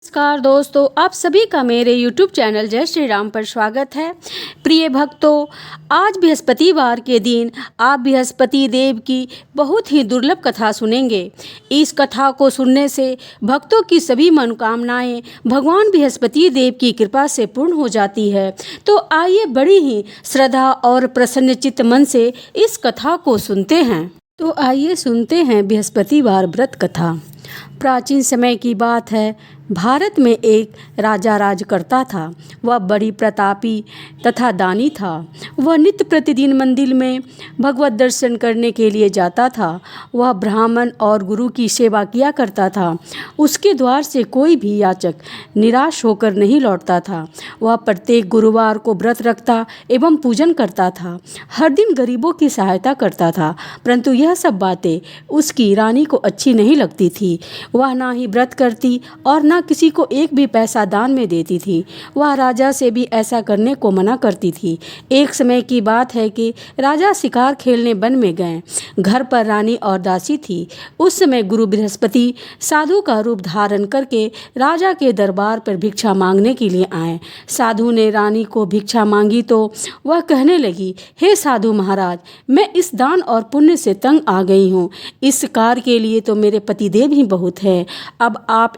नमस्कार दोस्तों, आप सभी का मेरे YouTube चैनल जय श्री राम पर स्वागत है। प्रिय भक्तों, आज बृहस्पतिवार के दिन आप बृहस्पति देव की बहुत ही दुर्लभ कथा सुनेंगे। इस कथा को सुनने से भक्तों की सभी मनोकामनाएं भगवान बृहस्पति देव की कृपा से पूर्ण हो जाती है। तो आइए बड़ी ही श्रद्धा और प्रसन्नचित्त मन से इस कथा को सुनते हैं। तो आइए सुनते हैं बृहस्पतिवार व्रत कथा। प्राचीन समय की बात है। भारत में एक राजा राज करता था। वह बड़ी प्रतापी तथा दानी था। वह नित्य प्रतिदिन मंदिर में भगवत दर्शन करने के लिए जाता था। वह ब्राह्मण और गुरु की सेवा किया करता था। उसके द्वार से कोई भी याचक निराश होकर नहीं लौटता था। वह प्रत्येक गुरुवार को व्रत रखता एवं पूजन करता था। हर दिन गरीबों की सहायता करता था। परंतु यह सब बातें उसकी रानी को अच्छी नहीं लगती थी। वह ना ही व्रत करती और ना किसी को एक भी पैसा दान में देती थी। वह राजा से भी ऐसा करने को मना करती थी। एक समय की बात है कि राजा शिकार खेलने वन में गए। घर पर रानी और दासी थी। उस समय गुरु बृहस्पति साधु का रूप धारण करके राजा के दरबार पर भिक्षा मांगने के लिए आए। साधु ने रानी को भिक्षा मांगी तो वह कहने लगी, हे साधु महाराज, मैं इस दान और पुण्य से तंग आ गई हूँ। इस कार्य के लिए तो मेरे पतिदेव ही बहुत है। अब आप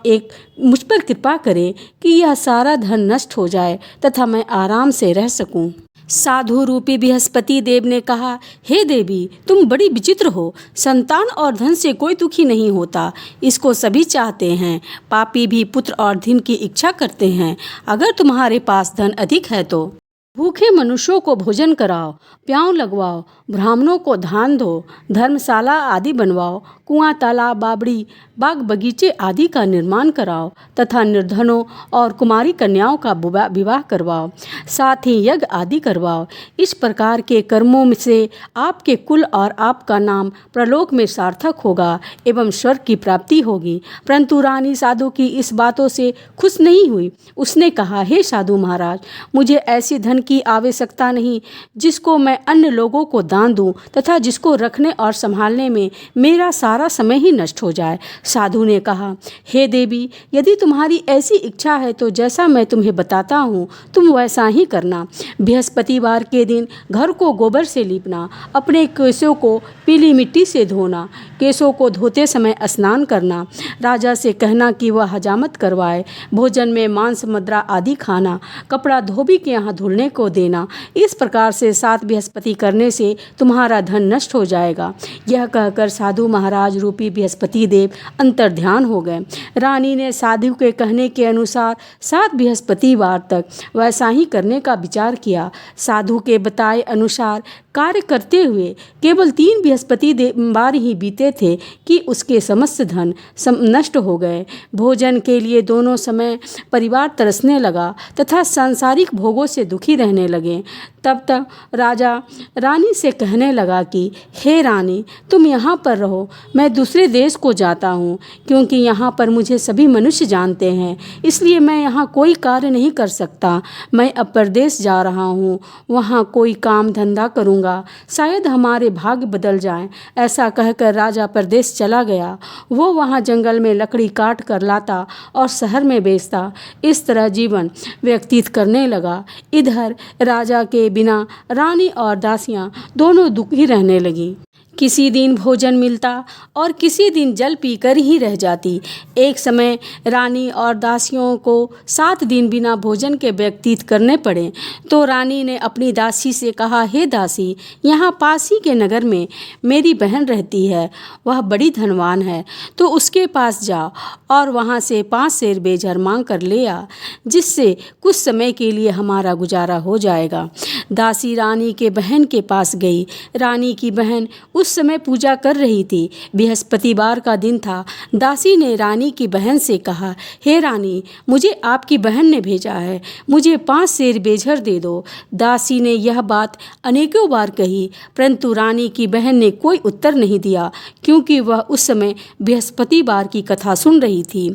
मुझ पर कृपा करें कि यह सारा धन नष्ट हो जाए तथा मैं आराम से रह सकूं। साधु रूपी बृहस्पति देव ने कहा, हे देवी, तुम बड़ी विचित्र हो। संतान और धन से कोई दुखी नहीं होता, इसको सभी चाहते हैं। पापी भी पुत्र और धन की इच्छा करते हैं। अगर तुम्हारे पास धन अधिक है तो भूखे मनुष्यों को भोजन कराओ, प्याऊ लगवाओ, ब्राह्मणों को दान दो, धर्मशाला आदि बनवाओ, कुआं, तालाब, बावड़ी, बाग बगीचे आदि का निर्माण कराओ तथा निर्धनों और कुमारी कन्याओं का विवाह करवाओ, साथ ही यज्ञ आदि करवाओ। इस प्रकार के कर्मों से आपके कुल और आपका नाम प्रलोक में सार्थक होगा एवं स्वर्ग की प्राप्ति होगी। परंतु रानी साधु की इस बातों से खुश नहीं हुई। उसने कहा, हे साधु महाराज, मुझे ऐसी धन की आवश्यकता नहीं जिसको मैं अन्य लोगों को दान दूं तथा जिसको रखने और संभालने में मेरा सारा समय ही नष्ट हो जाए। साधु ने कहा, हे देवी, यदि तुम्हारी ऐसी इच्छा है तो जैसा मैं तुम्हें बताता हूँ तुम वैसा ही करना। बृहस्पतिवार के दिन घर को गोबर से लीपना, अपने केशों को पीली मिट्टी से धोना, केशों को धोते समय स्नान करना, राजा से कहना कि वह हजामत करवाए, भोजन में मांस मदिरा आदि खाना, कपड़ा धोबी के यहाँ धुलने को देना। इस प्रकार से 7 बृहस्पति करने से तुम्हारा धन नष्ट हो जाएगा। यह कहकर साधु महाराज रूपी बृहस्पति देव अंतर्ध्यान हो गए। रानी ने साधु के कहने के अनुसार 7 बृहस्पतिवार तक वैसा ही करने का विचार किया। साधु के बताए अनुसार कार्य करते हुए केवल 3 बृहस्पतिवार ही बीते थे कि उसके समस्त धन नष्ट हो गए। भोजन के लिए दोनों समय परिवार तरसने लगा तथा सांसारिक भोगों से दुखी रहने लगे। तब तक राजा रानी से कहने लगा कि हे रानी, तुम यहाँ पर रहो, मैं दूसरे देश को जाता हूँ, क्योंकि यहाँ पर मुझे सभी मनुष्य जानते हैं, इसलिए मैं यहाँ कोई कार्य नहीं कर सकता। मैं अब परदेश जा रहा हूँ, वहाँ कोई काम धंधा करूँगा, शायद हमारे भाग्य बदल जाएं। ऐसा कहकर राजा परदेश चला गया। वो वहाँ जंगल में लकड़ी काट कर लाता और शहर में बेचता। इस तरह जीवन व्यतीत करने लगा। इधर राजा के बिना रानी और दासियां दोनों दुखी रहने लगी। किसी दिन भोजन मिलता और किसी दिन जल पीकर ही रह जाती। एक समय रानी और दासियों को 7 दिन बिना भोजन के व्यतीत करने पड़े तो रानी ने अपनी दासी से कहा, हे दासी, यहाँ पास ही के नगर में मेरी बहन रहती है, वह बड़ी धनवान है, तो उसके पास जाओ और वहाँ से 5 सेर बेझर मांग कर ले आ, जिससे कुछ समय के लिए हमारा गुजारा हो जाएगा। दासी रानी के बहन के पास गई। रानी की बहन उस समय पूजा कर रही थी। बृहस्पतिवार का दिन था। दासी ने रानी की बहन से कहा, हे रानी, मुझे आपकी बहन ने भेजा है, मुझे 5 सेर बेझर दे दो। दासी ने यह बात अनेकों बार कही, परंतु रानी की बहन ने कोई उत्तर नहीं दिया, क्योंकि वह उस समय बृहस्पतिवार की कथा सुन रही थी।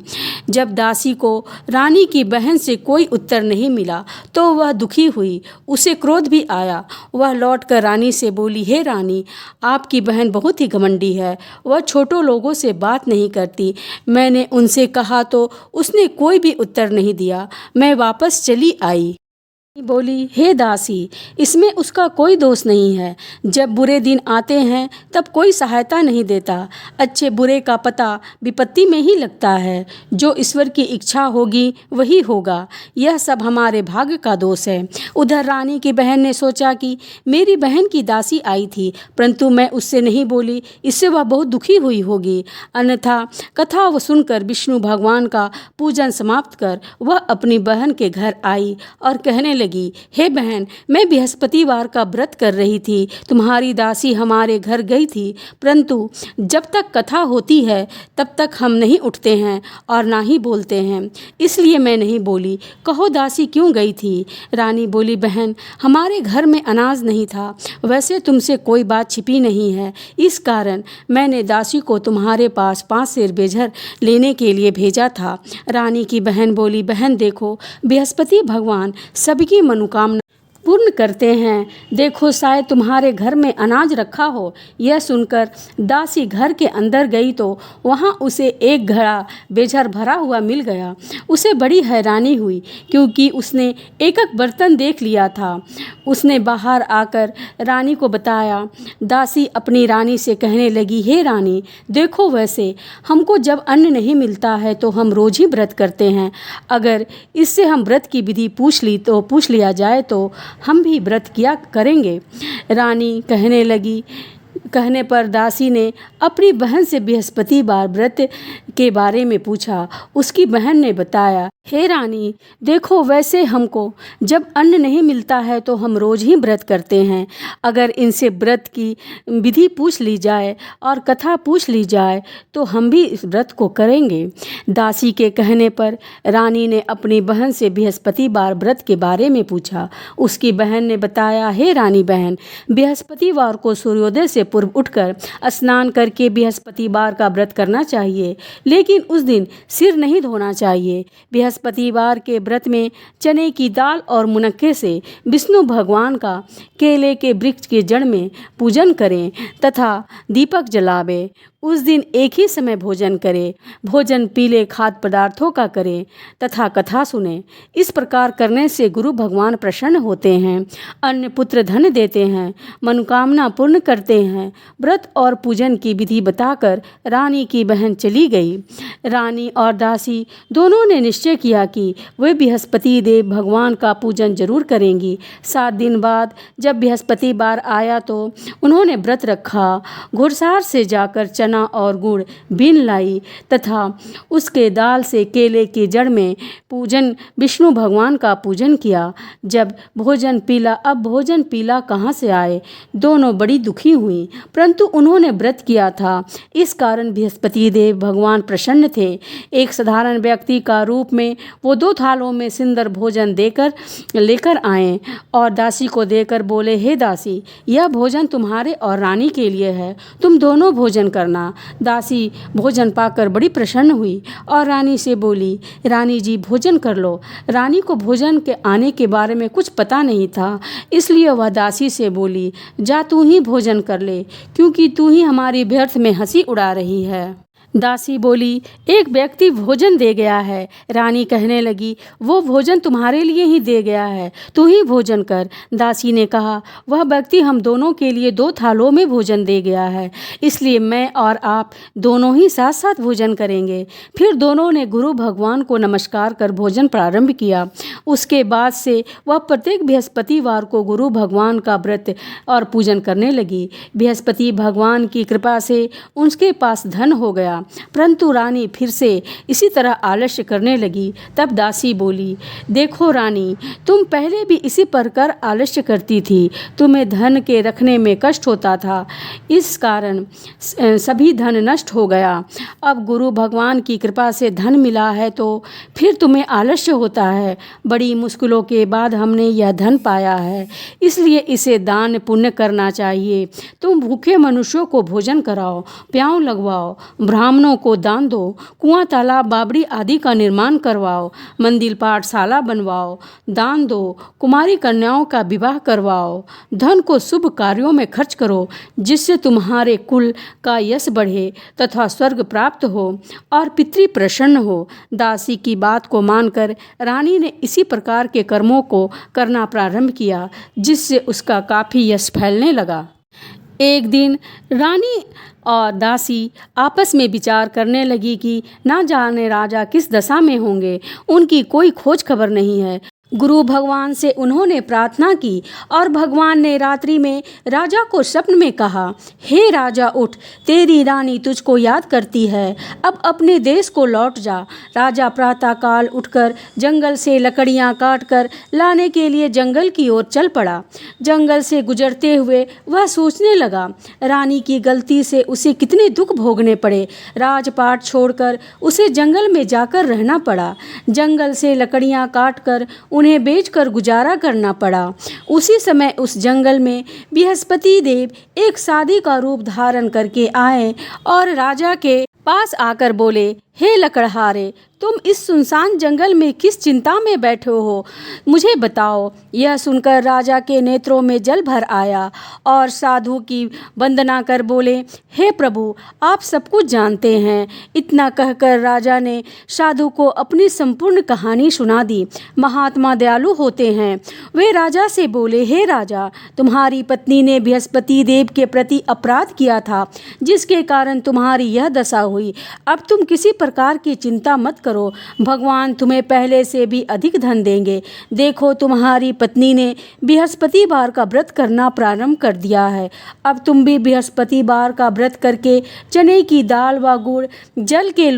जब दासी को रानी की बहन से कोई उत्तर नहीं मिला तो वह दुखी हुई। उसे क्रोध भी आया। वह लौटकर रानी से बोली, हे रानी, आपकी बहन बहुत ही घमंडी है, वह छोटों लोगों से बात नहीं करती। मैंने उनसे कहा तो उसने कोई भी उत्तर नहीं दिया। मैं वापस चली आई। बोली, हे दासी, इसमें उसका कोई दोष नहीं है। जब बुरे दिन आते हैं तब कोई सहायता नहीं देता। अच्छे बुरे का पता विपत्ति में ही लगता है। जो ईश्वर की इच्छा होगी वही होगा। यह सब हमारे भाग्य का दोष है। उधर रानी की बहन ने सोचा कि मेरी बहन की दासी आई थी, परंतु मैं उससे नहीं बोली, इससे वह बहुत दुखी हुई होगी। अन्यथा कथा वो सुनकर विष्णु भगवान का पूजन समाप्त कर वह अपनी बहन के घर आई और कहने लगी, हे बहन, मैं बृहस्पतिवार का व्रत कर रही थी। तुम्हारी दासी हमारे घर गई थी, परंतु जब तक कथा होती है तब तक हम नहीं उठते हैं और ना ही बोलते हैं, इसलिए मैं नहीं बोली। कहो दासी क्यों गई थी? रानी बोली, बहन, हमारे घर में अनाज नहीं था। वैसे तुमसे कोई बात छिपी नहीं है, इस कारण मैंने दासी को तुम्हारे पास 5 सेर बेझर लेने के लिए भेजा था। रानी की बहन बोली, बहन देखो, बृहस्पति भगवान सबकी मनोकामना पूर्ण करते हैं। देखो, शायद तुम्हारे घर में अनाज रखा हो। यह सुनकर दासी घर के अंदर गई तो वहाँ उसे एक घड़ा बेझर भरा हुआ मिल गया। उसे बड़ी हैरानी हुई क्योंकि उसने एक एक बर्तन देख लिया था। उसने बाहर आकर रानी को बताया। दासी अपनी रानी से कहने लगी, हे रानी, देखो, वैसे हमको जब अन्न नहीं मिलता है तो हम रोज ही व्रत करते हैं। अगर इससे हम व्रत की विधि पूछ लिया जाए तो हम भी व्रत किया करेंगे। रानी कहने पर दासी ने अपनी बहन से बृहस्पतिवार व्रत के बारे में पूछा। उसकी बहन ने बताया, हे रानी, देखो, वैसे हमको जब अन्न नहीं मिलता है तो हम रोज ही व्रत करते हैं। अगर इनसे व्रत की विधि पूछ ली जाए और कथा पूछ ली जाए तो हम भी इस व्रत को करेंगे। दासी के कहने पर रानी ने अपनी बहन से बृहस्पतिवार व्रत के बारे में पूछा। उसकी बहन ने बताया, हे रानी बहन, बृहस्पतिवार को सूर्योदय से पूर्व उठकर स्नान करके बृहस्पतिवार का व्रत करना चाहिए, लेकिन उस दिन सिर नहीं धोना चाहिए। बृहस्पतिवार के व्रत में चने की दाल और मुनक्के से विष्णु भगवान का केले के वृक्ष के जड़ में पूजन करें तथा दीपक जलावे। उस दिन एक ही समय भोजन करें। भोजन पीले खाद्य पदार्थों का करें तथा कथा सुने। इस प्रकार करने से गुरु भगवान प्रसन्न होते हैं, अन्न पुत्र धन देते हैं, मनोकामना पूर्ण करते हैं। व्रत और पूजन की विधि बताकर रानी की बहन चली गई। रानी और दासी दोनों ने निश्चय किया कि वे बृहस्पति देव भगवान का पूजन जरूर करेंगी। 7 दिन बाद जब बृहस्पतिवार आया तो उन्होंने व्रत रखा। घुड़सार से जाकर चना और गुड़ बीन लाई तथा उसके दाल से केले की जड़ में पूजन विष्णु भगवान का पूजन किया। जब भोजन पीला कहाँ से आए? दोनों बड़ी दुखी हुई, परंतु उन्होंने व्रत किया था, इस कारण बृहस्पति देव भगवान प्रसन्न थे। एक साधारण व्यक्ति का रूप में वो 2 थालों में सुंदर भोजन लेकर आए और दासी को देकर बोले, हे दासी, यह भोजन तुम्हारे और रानी के लिए है, तुम दोनों भोजन करना। दासी भोजन पाकर बड़ी प्रसन्न हुई और रानी से बोली, रानी जी, भोजन कर लो। रानी को भोजन के आने के बारे में कुछ पता नहीं था, इसलिए वह दासी से बोली, जा तू ही भोजन कर ले, क्योंकि तू ही हमारी व्यर्थ में हंसी उड़ा रही है। दासी बोली, एक व्यक्ति भोजन दे गया है। रानी कहने लगी, वो भोजन तुम्हारे लिए ही दे गया है, तू ही भोजन कर। दासी ने कहा, वह व्यक्ति हम दोनों के लिए 2 थालों में भोजन दे गया है, इसलिए मैं और आप दोनों ही साथ साथ भोजन करेंगे। फिर दोनों ने गुरु भगवान को नमस्कार कर भोजन प्रारंभ किया। उसके बाद से वह प्रत्येक बृहस्पतिवार को गुरु भगवान का व्रत और पूजन करने लगी। बृहस्पति भगवान की कृपा से उसके पास धन हो गया, परंतु रानी फिर से इसी तरह आलस्य करने लगी। तब दासी बोली, देखो रानी, तुम पहले भी इसी प्रकार आलस्य करती थी, तुम्हें धन के रखने में कष्ट होता था, इस कारण सभी धन नष्ट हो गया। अब गुरु भगवान की कृपा से धन मिला है तो फिर तुम्हें आलस्य होता है। बड़ी मुश्किलों के बाद हमने यह धन पाया है, इसलिए इसे दान पुण्य करना चाहिए। तुम भूखे मनुष्यों को भोजन कराओ, प्याऊ लगवाओ, ब्राह्मण ब्राह्मणों को दान दो, कुआं तालाब बावड़ी आदि का निर्माण करवाओ, मंदिर पाठशाला बनवाओ, दान दो, कुमारी कन्याओं का विवाह करवाओ, धन को शुभ कार्यों में खर्च करो, जिससे तुम्हारे कुल का यश बढ़े तथा स्वर्ग प्राप्त हो और पितृ प्रसन्न हो। दासी की बात को मानकर रानी ने इसी प्रकार के कर्मों को करना प्रारंभ किया, जिससे उसका काफ़ी यश फैलने लगा। एक दिन रानी और दासी आपस में विचार करने लगी कि ना जाने राजा किस दशा में होंगे, उनकी कोई खोज खबर नहीं है। गुरु भगवान से उन्होंने प्रार्थना की और भगवान ने रात्रि में राजा को स्वप्न में कहा, हे राजा उठ, तेरी रानी तुझको याद करती है, अब अपने देश को लौट जा। राजा प्रातःकाल उठकर जंगल से लकड़ियां काटकर लाने के लिए जंगल की ओर चल पड़ा। जंगल से गुजरते हुए वह सोचने लगा, रानी की गलती से उसे कितने दुख भोगने पड़े। राजपाट छोड़कर उसे जंगल में जाकर रहना पड़ा। जंगल से लकड़ियां काटकर उन्हें बेचकर गुजारा करना पड़ा। उसी समय उस जंगल में बृहस्पति देव एक साधी का रूप धारण करके आए और राजा के पास आकर बोले, हे लकड़हारे, तुम इस सुनसान जंगल में किस चिंता में बैठे हो, मुझे बताओ। यह सुनकर राजा के नेत्रों में जल भर आया और साधु की वंदना कर बोले, हे प्रभु, आप सब कुछ जानते हैं। इतना कहकर राजा ने साधु को अपनी संपूर्ण कहानी सुना दी। महात्मा दयालु होते हैं। वे राजा से बोले, हे राजा, तुम्हारी पत्नी ने बृहस्पति देव के प्रति अपराध किया था, जिसके कारण तुम्हारी यह दशा हुई। अब तुम किसी प्रकार की चिंता मत करो, भगवान तुम्हें पहले से भी अधिक धन देंगे। देखो, तुम्हारी पत्नी ने बृहस्पतिवार का व्रत करना प्रारंभ कर दिया है। अब तुम भी बृहस्पतिवार का व्रत करके चने की दाल व गुड़ जल के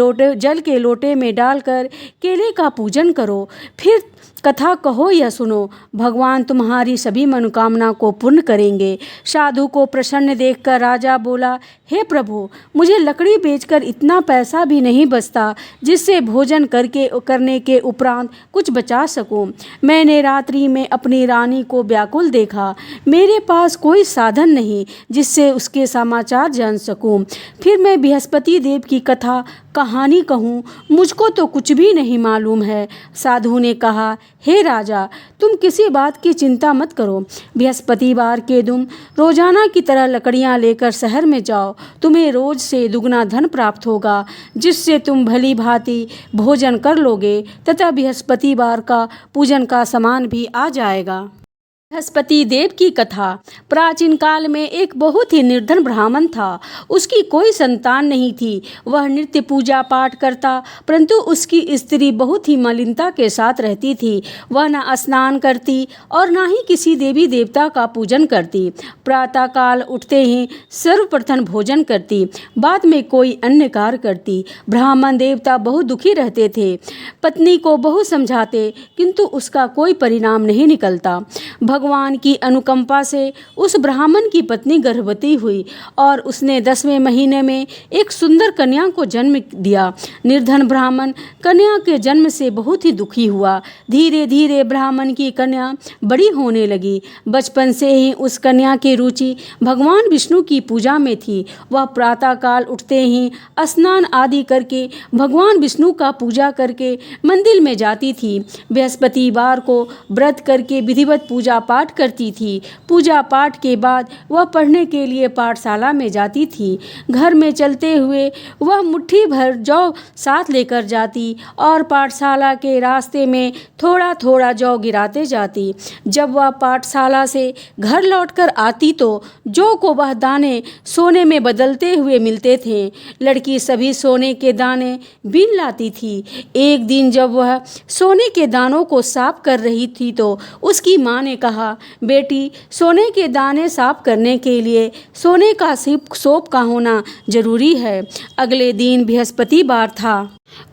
लोटे में डालकर केले का पूजन करो, फिर कथा कहो या सुनो, भगवान तुम्हारी सभी मनोकामना को पूर्ण करेंगे। साधु को प्रसन्न देखकर राजा बोला, हे प्रभु, मुझे लकड़ी बेचकर इतना पैसा भी नहीं बचता जिससे भोजन करने के उपरांत कुछ बचा सकूं। मैंने रात्रि में अपनी रानी को व्याकुल देखा। मेरे पास कोई साधन नहीं जिससे उसके समाचार जान सकूं। फिर मैं बृहस्पति देव की कथा कहानी कहूँ, मुझको तो कुछ भी नहीं मालूम है। साधु ने कहा, हे राजा, तुम किसी बात की चिंता मत करो। बृहस्पतिवार के दिन रोजाना की तरह लकड़ियाँ लेकर शहर में जाओ। तुम्हें रोज से दुगना धन प्राप्त होगा, जिससे तुम भली भांति भोजन कर लोगे तथा बृहस्पतिवार का पूजन का सामान भी आ जाएगा। बृहस्पति देव की कथा। प्राचीन काल में एक बहुत ही निर्धन ब्राह्मण था। उसकी कोई संतान नहीं थी। वह नित्य पूजा पाठ करता, परंतु उसकी स्त्री बहुत ही मलिनता के साथ रहती थी। वह न स्नान करती और न ही किसी देवी देवता का पूजन करती। प्रातःकाल उठते ही सर्वप्रथम भोजन करती, बाद में कोई अन्य कार्य करती। ब्राह्मण देवता बहुत दुखी रहते थे। पत्नी को बहुत समझाते, किंतु उसका कोई परिणाम नहीं निकलता। भगवान की अनुकंपा से उस ब्राह्मण की पत्नी गर्भवती हुई और उसने 10वें महीने में एक सुंदर कन्या को जन्म दिया। निर्धन ब्राह्मण कन्या के जन्म से बहुत ही दुखी हुआ। धीरे धीरे ब्राह्मण की कन्या बड़ी होने लगी। बचपन से ही उस कन्या की रुचि भगवान विष्णु की पूजा में थी। वह प्रातःकाल उठते ही स्नान आदि करके भगवान विष्णु का पूजा करके मंदिर में जाती थी। बृहस्पतिवार को व्रत करके विधिवत पूजा पाठ करती थी। पूजा पाठ के बाद वह पढ़ने के लिए पाठशाला में जाती थी। घर में चलते हुए वह मुट्ठी भर जौ साथ लेकर जाती और पाठशाला के रास्ते में थोड़ा थोड़ा जौ गिराते जाती। जब वह पाठशाला से घर लौटकर आती तो जौ को वह दाने सोने में बदलते हुए मिलते थे। लड़की सभी सोने के दाने बीन लाती थी। एक दिन जब वह सोने के दानों को साफ कर रही थी तो उसकी माँ ने कहा, बेटी, सोने के दाने साफ करने के लिए सोने का सोप का होना जरूरी है। अगले दिन बृहस्पतिवार था।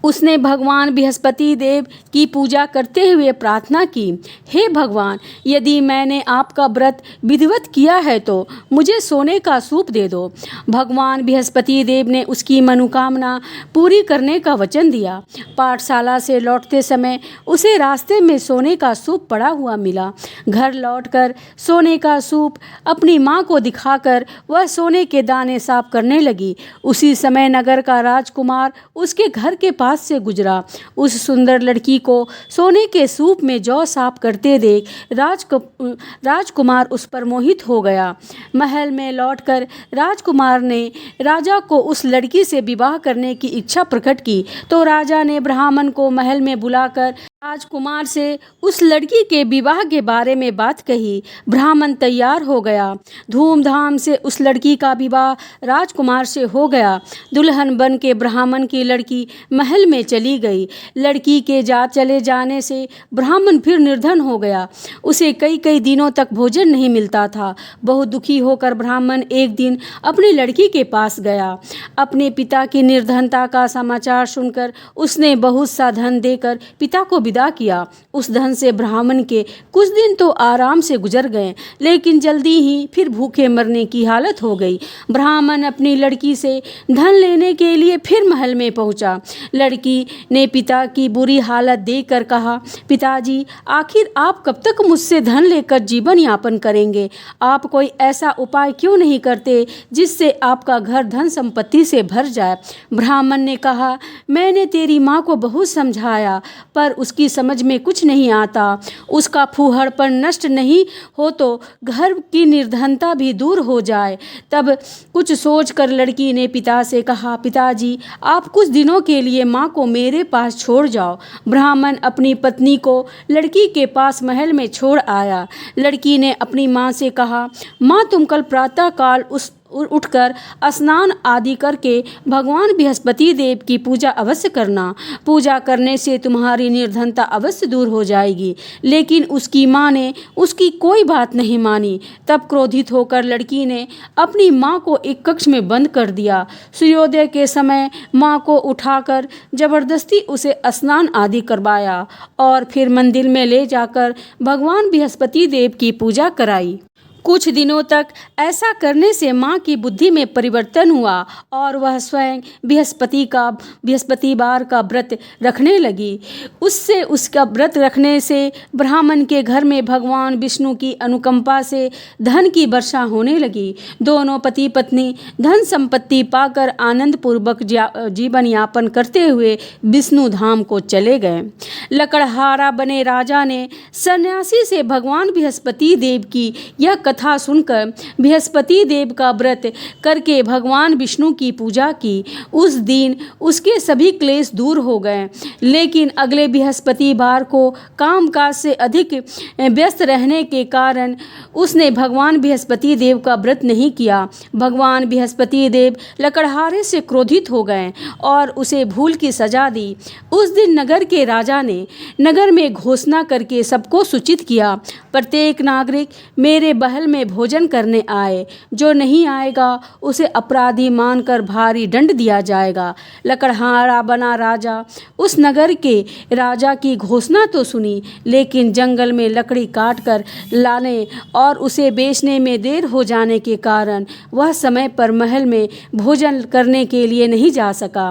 उसने भगवान बृहस्पति देव की पूजा करते हुए प्रार्थना की, हे भगवान, यदि मैंने आपका व्रत विधिवत किया है तो मुझे सोने का सूप दे दो। भगवान बृहस्पति देव ने उसकी मनोकामना पूरी करने का वचन दिया। पाठशाला से लौटते समय उसे रास्ते में सोने का सूप पड़ा हुआ मिला। घर लौटकर सोने का सूप अपनी माँ को दिखाकर वह सोने के दाने साफ करने लगी। उसी समय नगर का राजकुमार उसके घर के पास से गुजरा। उस सुंदर लड़की को सोने के सूप में जौ साफ करते देख राजकुमार उस पर मोहित हो गया। महल में लौटकर राजकुमार ने राजा को उस लड़की से विवाह करने की इच्छा प्रकट की तो राजा ने ब्राह्मण को महल में बुलाकर राजकुमार से उस लड़की के विवाह के बारे में बात कही। ब्राह्मण तैयार हो गया। धूमधाम से उस लड़की का विवाह राजकुमार से हो गया। दुल्हन बन के ब्राह्मण की लड़की महल में चली गई। लड़की के चले जाने से ब्राह्मण फिर निर्धन हो गया। उसे कई कई दिनों तक भोजन नहीं मिलता था। बहुत दुखी होकर ब्राह्मण एक दिन अपनी लड़की के पास गया। अपने पिता की निर्धनता का समाचार सुनकर उसने बहुत सा धन देकर पिता को विदा किया। उस धन से ब्राह्मण के कुछ दिन तो आराम से गुजर गए, लेकिन जल्दी ही फिर भूखे मरने की हालत हो गई। ब्राह्मण अपनी लड़की से धन लेने के लिए फिर महल में पहुंचा। लड़की ने पिता की बुरी हालत देखकर कहा, पिताजी, आखिर आप कब तक मुझसे धन लेकर जीवन यापन करेंगे? आप कोई ऐसा उपाय क्यों नहीं करते जिससे आपका घर धन संपत्ति से भर जाए? ब्राह्मण ने कहा, मैंने तेरी माँ को बहुत समझाया पर उसकी समझ में कुछ नहीं आता। उसका फूहड़पन नष्ट नहीं हो तो घर की निर्धनता भी दूर हो जाए। तब कुछ सोचकर लड़की ने पिता से कहा, पिताजी, आप कुछ दिनों के लिए माँ को मेरे पास छोड़ जाओ। ब्राह्मण अपनी पत्नी को लड़की के पास महल में छोड़ आया। लड़की ने अपनी माँ से कहा, माँ, तुम कल प्रातः काल उठकर स्नान आदि करके भगवान बृहस्पति देव की पूजा अवश्य करना। पूजा करने से तुम्हारी निर्धनता अवश्य दूर हो जाएगी। लेकिन उसकी माँ ने उसकी कोई बात नहीं मानी। तब क्रोधित होकर लड़की ने अपनी माँ को एक कक्ष में बंद कर दिया। सूर्योदय के समय माँ को उठाकर जबरदस्ती उसे स्नान आदि करवाया और फिर मंदिर में ले जाकर भगवान बृहस्पति देव की पूजा कराई। कुछ दिनों तक ऐसा करने से माँ की बुद्धि में परिवर्तन हुआ और वह स्वयं बृहस्पतिवार का व्रत रखने लगी। उससे उसका व्रत रखने से ब्राह्मण के घर में भगवान विष्णु की अनुकंपा से धन की वर्षा होने लगी। दोनों पति पत्नी धन संपत्ति पाकर आनंद पूर्वक जीवन यापन करते हुए विष्णु धाम को चले गए। लकड़हारा बने राजा ने सन्यासी से भगवान बृहस्पति देव की यह कथा सुनकर बृहस्पति देव का व्रत करके भगवान विष्णु की पूजा की। उस दिन उसके सभी क्लेश दूर हो गए। लेकिन अगले बृहस्पतिवार को कामकाज से अधिक व्यस्त रहने के कारण उसने भगवान बृहस्पति देव का व्रत नहीं किया। भगवान बृहस्पति देव लकड़हारे से क्रोधित हो गए और उसे भूल की सजा दी। उस दिन नगर के राजा ने नगर में घोषणा करके सबको सूचित किया, प्रत्येक नागरिक मेरे महल में भोजन करने आए। जो नहीं आएगा उसे अपराधी मानकर भारी दंड दिया जाएगा। लकड़हारा बना राजा उस नगर के राजा की घोषणा तो सुनी, लेकिन जंगल में लकड़ी काट कर लाने और उसे बेचने में देर हो जाने के कारण वह समय पर महल में भोजन करने के लिए नहीं जा सका।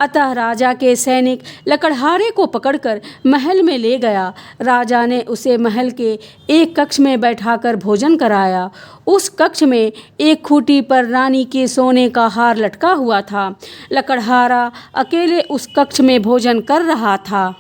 अतः राजा के सैनिक लकड़हारे को पकड़कर महल में ले गया। राजा ने उसे महल के एक कक्ष में बैठाकर भोजन कराया। उस कक्ष में एक खूंटी पर रानी के सोने का हार लटका हुआ था। लकड़हारा अकेले उस कक्ष में भोजन कर रहा था।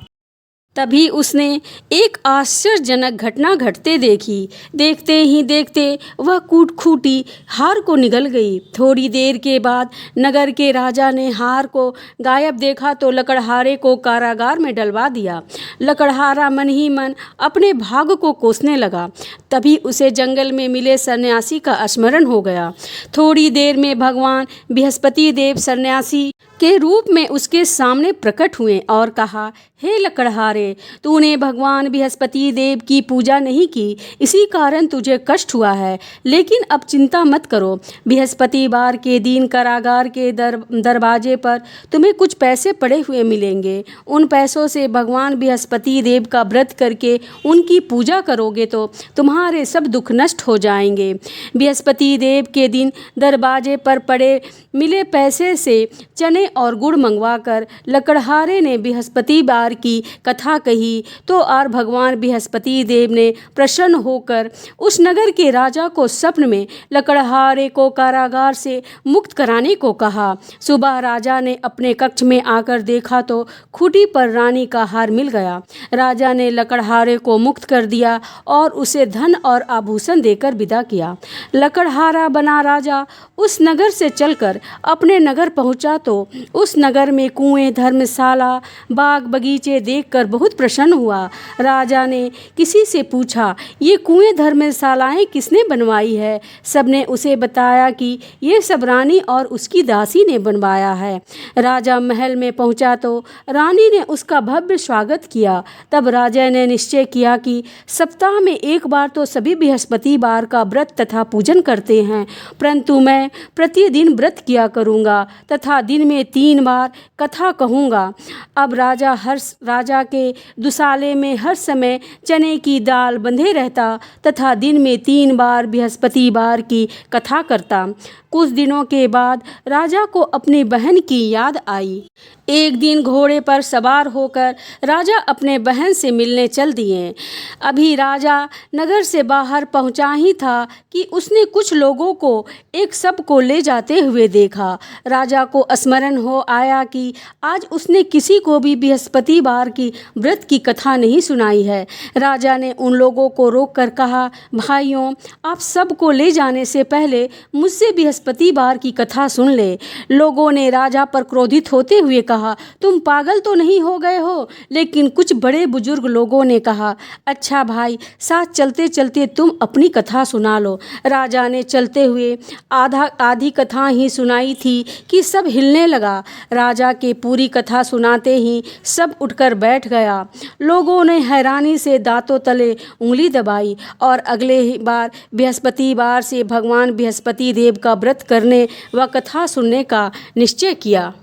तभी उसने एक आश्चर्यजनक घटना घटते देखी। देखते ही देखते वह खूंटी हार को निगल गई। थोड़ी देर के बाद नगर के राजा ने हार को गायब देखा तो लकड़हारे को कारागार में डलवा दिया। लकड़हारा मन ही मन अपने भाग को कोसने लगा। तभी उसे जंगल में मिले सन्यासी का स्मरण हो गया। थोड़ी देर में भगवान बृहस्पति देव सन्यासी के रूप में उसके सामने प्रकट हुए और कहा, हे लकड़हारे, तूने भगवान बृहस्पति देव की पूजा नहीं की, इसी कारण तुझे कष्ट हुआ है। लेकिन अब चिंता मत करो, बृहस्पतिवार के दिन कारागार के दरवाजे पर तुम्हें कुछ पैसे पड़े हुए मिलेंगे। उन पैसों से भगवान बृहस्पति देव का व्रत करके उनकी पूजा करोगे तो तुम्हारे सब दुख नष्ट हो जाएंगे। बृहस्पति देव के दिन दरवाजे पर पड़े मिले पैसे से चने और गुड़ मंगवाकर लकड़हारे ने बृहस्पतिवार की कथा कही तो और भगवान बृहस्पति देव ने प्रसन्न होकर उस नगर के राजा को स्वप्न में लकड़हारे को कारागार से मुक्त कराने को कहा। सुबह राजा ने अपने कक्ष में आकर देखा तो खूंटी पर रानी का हार मिल गया। राजा ने लकड़हारे को मुक्त कर दिया और उसे धन और आभूषण देकर विदा किया। लकड़हारा बना राजा उस नगर से चलकर अपने नगर पहुंचा तो उस नगर में कुएं, धर्मशाला, बाग बगीचे देखकर बहुत प्रसन्न हुआ। राजा ने किसी से पूछा, ये कुएं, धर्मशालाएं किसने बनवाई है? सबने उसे बताया कि ये सब रानी और उसकी दासी ने बनवाया है। राजा महल में पहुंचा तो रानी ने उसका भव्य स्वागत किया। तब राजा ने निश्चय किया कि सप्ताह में एक बार तो सभी बृहस्पतिवार का व्रत तथा पूजन करते हैं, परंतु मैं प्रतिदिन व्रत किया करूँगा तथा दिन में 3 बार कथा कहूँगा। अब राजा के दुसाले में हर समय चने की दाल बंधे रहता तथा दिन में 3 बार बृहस्पतिवार की कथा करता। कुछ दिनों के बाद राजा को अपनी बहन की याद आई। एक दिन घोड़े पर सवार होकर राजा अपने बहन से मिलने चल दिए। अभी राजा नगर से बाहर पहुंचा ही था कि उसने कुछ लोगों को एक शव को ले जाते हुए देखा। राजा को स्मरण हो आया कि आज उसने किसी को भी बृहस्पतिवार की व्रत की कथा नहीं सुनाई है। राजा ने उन लोगों को रोककर कहा, भाइयों, आप शव को ले जाने से पहले मुझसे बृहस्पतिवार की कथा सुन ले। लोगों ने राजा पर क्रोधित होते हुए कहा, तुम पागल तो नहीं हो गए हो? लेकिन कुछ बड़े बुजुर्ग लोगों ने कहा, अच्छा भाई, साथ चलते चलते तुम अपनी कथा सुना लो। राजा ने चलते हुए आधी कथा ही सुनाई थी कि सब हिलने लगा। राजा के पूरी कथा सुनाते ही सब उठकर बैठ गया। लोगों ने हैरानी से दांतों तले उंगली दबाई और अगले बार बृहस्पतिवार से भगवान बृहस्पति देव का व्रत करने व कथा सुनने का निश्चय किया।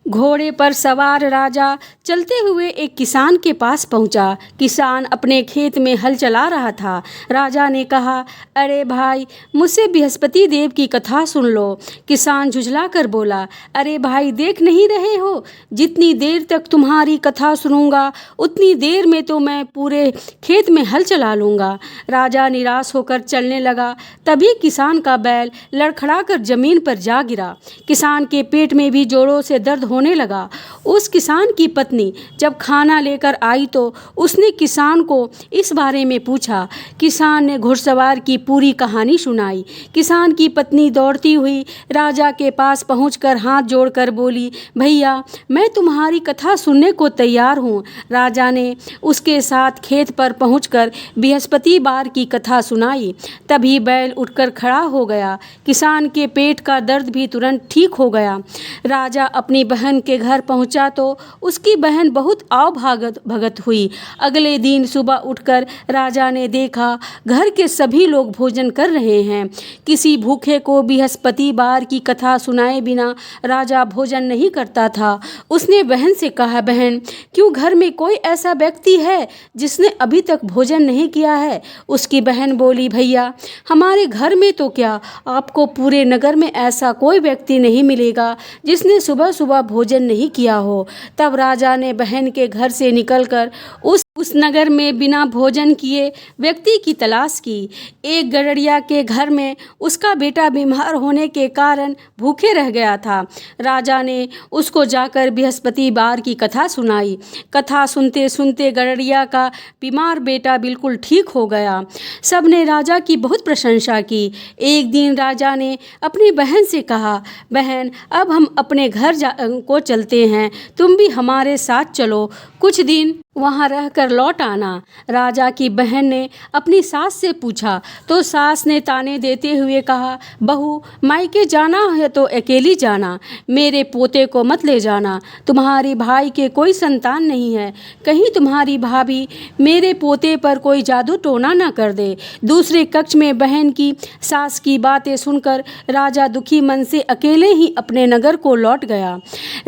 घोड़े पर सवार राजा चलते हुए एक किसान के पास पहुंचा। किसान अपने खेत में हल चला रहा था। राजा ने कहा, अरे भाई, मुझसे बृहस्पति देव की कथा सुन लो। किसान झुझला कर बोला, अरे भाई, देख नहीं रहे हो, जितनी देर तक तुम्हारी कथा सुनूंगा उतनी देर में तो मैं पूरे खेत में हल चला लूँगा। राजा निराश होकर चलने लगा। तभी किसान का बैल लड़खड़ा कर जमीन पर जा गिरा। किसान के पेट में भी जोरों से दर्द होने लगा। उस किसान की पत्नी जब खाना लेकर आई तो उसने किसान को इस बारे में पूछा। किसान ने घुड़सवार की पूरी कहानी सुनाई। किसान की पत्नी दौड़ती हुई राजा के पास पहुंचकर हाथ जोड़कर बोली, भैया, मैं तुम्हारी कथा सुनने को तैयार हूँ। राजा ने उसके साथ खेत पर पहुंचकर बृहस्पतिवार की कथा सुनाई। तभी बैल उठकर खड़ा हो गया। किसान के पेट का दर्द भी तुरंत ठीक हो गया। राजा अपनी बहन के घर पहुंचा तो उसकी बहन बहुत भगत हुई। अगले दिन सुबह उठकर राजा ने देखा घर के सभी लोग भोजन कर रहे हैं। किसी भूखे को बृहस्पतिवार की कथा सुनाए बिना राजा भोजन नहीं करता था। उसने बहन से कहा, बहन, क्यों घर में कोई ऐसा व्यक्ति है जिसने अभी तक भोजन नहीं किया है? उसकी बहन बोली, भैया, हमारे घर में तो क्या, आपको पूरे नगर में ऐसा कोई व्यक्ति नहीं मिलेगा जिसने सुबह सुबह भोजन नहीं किया हो। तब राजा ने बहन के घर से निकलकर उस नगर में बिना भोजन किए व्यक्ति की तलाश की। एक गड़रिया के घर में उसका बेटा बीमार होने के कारण भूखे रह गया था। राजा ने उसको जाकर बृहस्पतिवार की कथा सुनाई। कथा सुनते सुनते गड़रिया का बीमार बेटा बिल्कुल ठीक हो गया। सबने राजा की बहुत प्रशंसा की। एक दिन राजा ने अपनी बहन से कहा, बहन, अब हम अपने घर को चलते हैं, तुम भी हमारे साथ चलो। कुछ दिन वहाँ रहकर लौट आना। राजा की बहन ने अपनी सास से पूछा तो सास ने ताने देते हुए कहा, बहू मायके जाना है तो अकेली जाना, मेरे पोते को मत ले जाना। तुम्हारी भाई के कोई संतान नहीं है, कहीं तुम्हारी भाभी मेरे पोते पर कोई जादू टोना न कर दे। दूसरे कक्ष में बहन की सास की बातें सुनकर राजा दुखी मन से अकेले ही अपने नगर को लौट गया।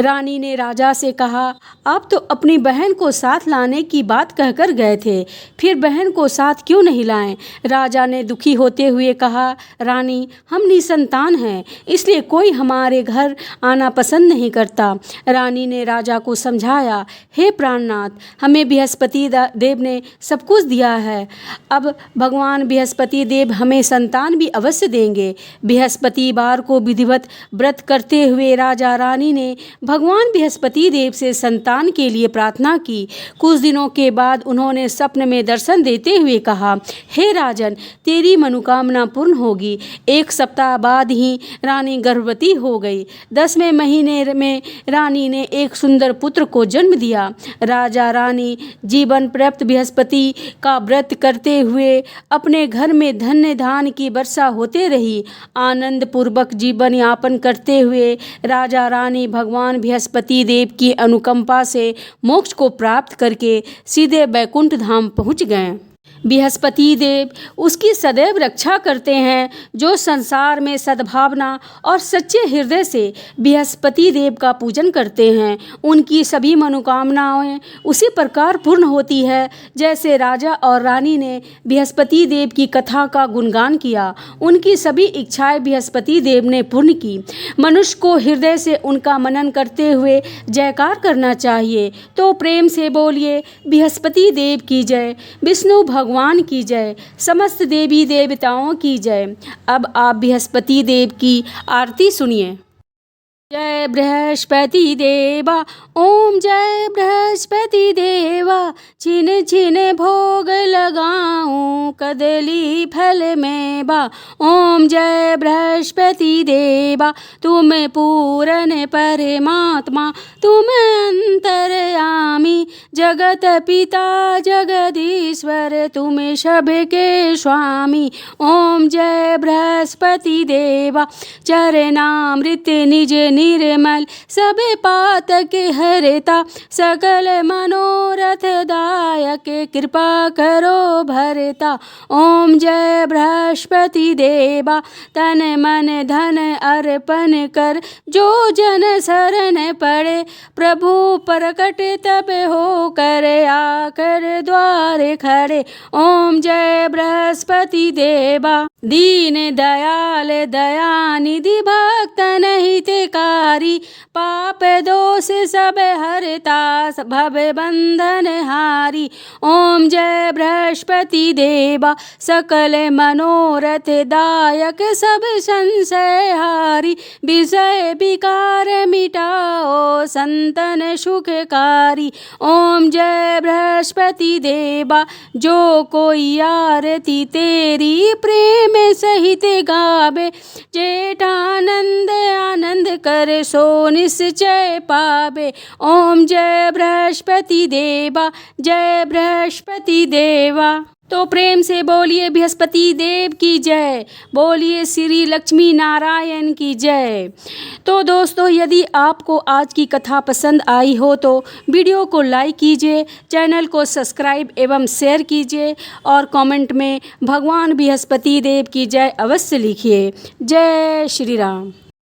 रानी ने राजा से कहा, आप तो अपनी बहन को साथ लाने की बात कहकर गए थे, फिर बहन को साथ क्यों नहीं लाएं? राजा ने दुखी होते हुए कहा, रानी हम निसंतान हैं, इसलिए कोई हमारे घर आना पसंद नहीं करता। रानी ने राजा को समझाया, हे प्राणनाथ, हमें बृहस्पति देव ने सब कुछ दिया है, अब भगवान बृहस्पति देव हमें संतान भी अवश्य देंगे। बृहस्पतिवार को विधिवत व्रत करते हुए राजा रानी ने भगवान बृहस्पति देव से संतान के लिए प्रार्थना की। कुछ दिनों के बाद उन्होंने स्वप्न में दर्शन देते हुए कहा, हे राजन, तेरी मनोकामना पूर्ण होगी। 1 सप्ताह बाद ही रानी गर्भवती हो गई। 10वें महीने में रानी ने एक सुंदर पुत्र को जन्म दिया। राजा रानी जीवन पर्यंत बृहस्पति का व्रत करते हुए अपने घर में धन्य धान की वर्षा होते रही। आनंद पूर्वक जीवन यापन करते हुए राजा रानी भगवान बृहस्पति देव की अनुकंपा से मोक्ष को प्राप्त करके सीधे बैकुंठ धाम पहुँच गए। बृहस्पति देव उसकी सदैव रक्षा करते हैं। जो संसार में सद्भावना और सच्चे हृदय से बृहस्पति देव का पूजन करते हैं, उनकी सभी मनोकामनाएं उसी प्रकार पूर्ण होती है जैसे राजा और रानी ने बृहस्पति देव की कथा का गुणगान किया। उनकी सभी इच्छाएं बृहस्पति देव ने पूर्ण की। मनुष्य को हृदय से उनका मनन करते हुए जयकार करना चाहिए। तो प्रेम से बोलिए, बृहस्पति देव की जय, विष्णु भगवान की जय, समस्त देवी देवताओं की जय। अब आप बृहस्पति देव की आरती सुनिए। जय बृहस्पति देवा, ओम जय बृहस्पति देवा, छिन छिन भोग लगाऊं कदली फल मेवा। ओम जय बृहस्पति देवा, तुम पूर्ण परमात्मा, तुम अंतर्यामी, जगत पिता जगदीश्वर, तुम सबके स्वामी। ओम जय बृहस्पति देवा, चरणामृत निज निर्मल, सब पातक हरता, सकल मनोरथ दायक, कृपा करो भरता। ओम जय बृहस्पति देवा, तन मन धन अर्पण कर, जो जन शरण पड़े, प्रभु प्रकट तब हो कर, आकर द्वार खड़े। ओम जय बृहस्पति देवा, दीन दयाल दयानिधि, भक्तन हितकारी, पाप दोष सब हरता, भव बंधन हारी। ओम जय बृहस्पति देवा, सकल मनोरथ दायक, सब संशय हारी, विषय विकार मिटाओ, संतन सुखकारी। ओम जय बृहस्पति देवा, जो कोई आरती तेरी प्रेम सहित गावे, जेठानंद आनंद कर, सो निश्चय पावे। ओम जय बृहस्पति देवा, जय बृहस्पति देवा। तो प्रेम से बोलिए बृहस्पति देव की जय, बोलिए श्री लक्ष्मी नारायण की जय। तो दोस्तों, यदि आपको आज की कथा पसंद आई हो तो वीडियो को लाइक कीजिए, चैनल को सब्सक्राइब एवं शेयर कीजिए और कमेंट में भगवान बृहस्पति देव की जय अवश्य लिखिए। जय श्री राम।